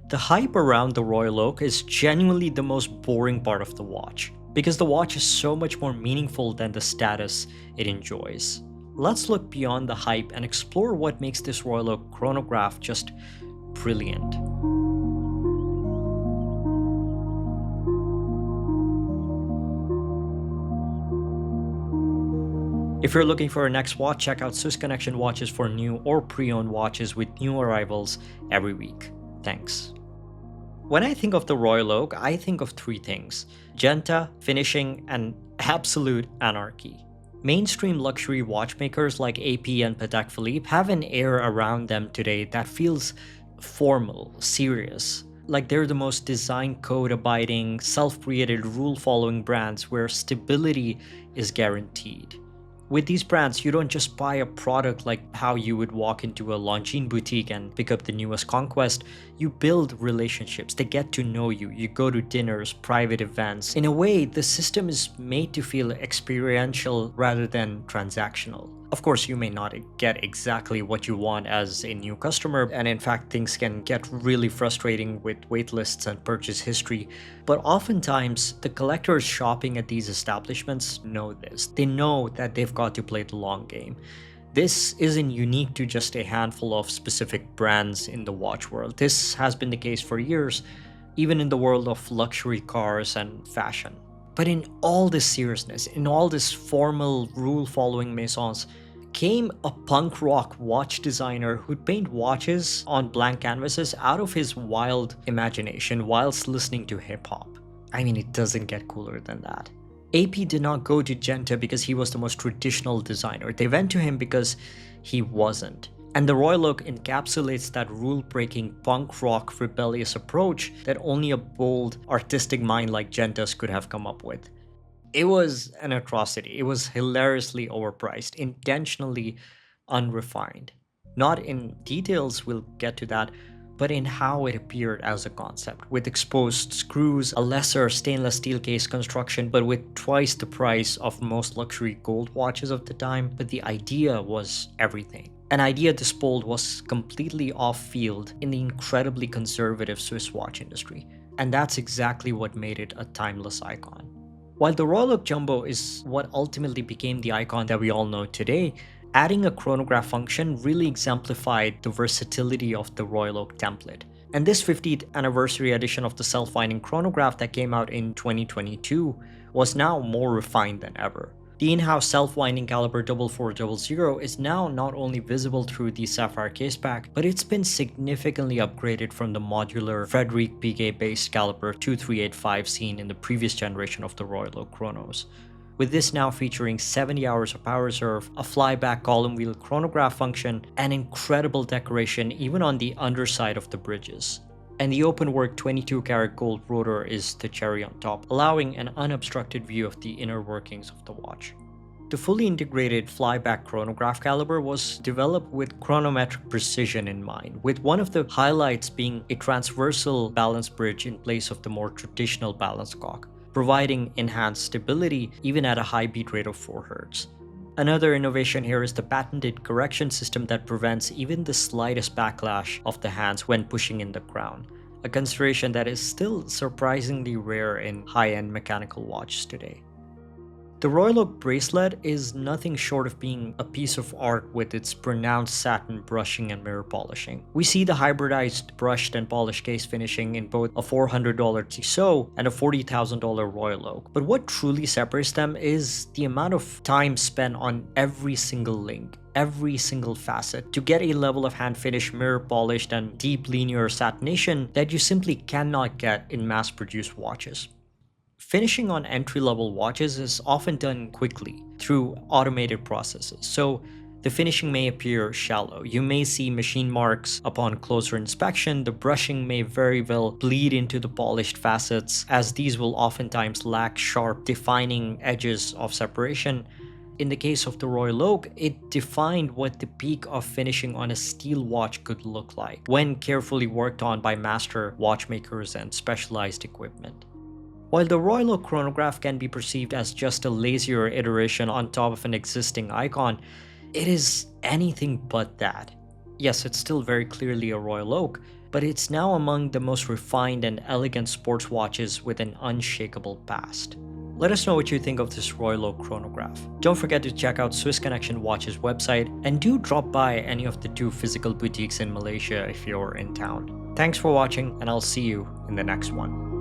The hype around the Royal Oak is genuinely the most boring part of the watch, because the watch is so much more meaningful than the status it enjoys. Let's look beyond the hype and explore what makes this Royal Oak chronograph just brilliant. If you're looking for a next watch, check out Swiss Connection Watches for new or pre-owned watches with new arrivals every week. Thanks. When I think of the Royal Oak, I think of three things: Genta, finishing, and absolute anarchy. Mainstream luxury watchmakers like AP and Patek Philippe have an air around them today that feels formal, serious. Like they're the most design code abiding, self-created, rule-following brands where stability is guaranteed. With these brands, you don't just buy a product like how you would walk into a Longines boutique and pick up the newest conquest. You build relationships, they get to know you, you go to dinners, private events. In a way, the system is made to feel experiential rather than transactional. Of course, you may not get exactly what you want as a new customer, and in fact, things can get really frustrating with waitlists and purchase history. But oftentimes, the collectors shopping at these establishments know this. They know that they've got to play the long game. This isn't unique to just a handful of specific brands in the watch world. This has been the case for years, even in the world of luxury cars and fashion. But in all this seriousness, in all this formal rule-following maisons, came a punk rock watch designer who'd paint watches on blank canvases out of his wild imagination whilst listening to hip-hop. I mean, it doesn't get cooler than that. AP did not go to Genta because he was the most traditional designer. They went to him because he wasn't. And the Royal Oak encapsulates that rule-breaking punk rock rebellious approach that only a bold, artistic mind like Genta's could have come up with. It was an atrocity. It was hilariously overpriced, intentionally unrefined. Not in details, we'll get to that, but in how it appeared as a concept, with exposed screws, a lesser stainless steel case construction, but with twice the price of most luxury gold watches of the time. But the idea was everything. An idea this bold was completely off-field in the incredibly conservative Swiss watch industry, and that's exactly what made it a timeless icon. While the Royal Oak Jumbo is what ultimately became the icon that we all know today, adding a chronograph function really exemplified the versatility of the Royal Oak template. And this 50th anniversary edition of the self-winding chronograph that came out in 2022 was now more refined than ever. The in-house self-winding Calibre 4400 is now not only visible through the sapphire caseback, but it's been significantly upgraded from the modular Frédéric Piguet-based Calibre 2385 seen in the previous generation of the Royal Oak Chronos. With this now featuring 70 hours of power reserve, a flyback column wheel chronograph function, and incredible decoration even on the underside of the bridges. And the open-work 22-karat gold rotor is the cherry on top, allowing an unobstructed view of the inner workings of the watch. The fully integrated flyback chronograph caliber was developed with chronometric precision in mind, with one of the highlights being a transversal balance bridge in place of the more traditional balance cock, providing enhanced stability even at a high beat rate of 4 Hz. Another innovation here is the patented correction system that prevents even the slightest backlash of the hands when pushing in the crown, a consideration that is still surprisingly rare in high-end mechanical watches today. The Royal Oak bracelet is nothing short of being a piece of art with its pronounced satin brushing and mirror polishing. We see the hybridized brushed and polished case finishing in both a $400 Tissot and a $40,000 Royal Oak. But what truly separates them is the amount of time spent on every single link, every single facet, to get a level of hand finish, mirror polished, and deep linear satination that you simply cannot get in mass-produced watches. Finishing on entry-level watches is often done quickly through automated processes, so the finishing may appear shallow. You may see machine marks upon closer inspection. The brushing may very well bleed into the polished facets, as these will oftentimes lack sharp, defining edges of separation. In the case of the Royal Oak, it defined what the peak of finishing on a steel watch could look like when carefully worked on by master watchmakers and specialized equipment. While the Royal Oak chronograph can be perceived as just a lazier iteration on top of an existing icon, it is anything but that. Yes, it's still very clearly a Royal Oak, but it's now among the most refined and elegant sports watches with an unshakable past. Let us know what you think of this Royal Oak chronograph. Don't forget to check out Swiss Connection Watches website, and do drop by any of the 2 physical boutiques in Malaysia if you're in town. Thanks for watching, and I'll see you in the next one.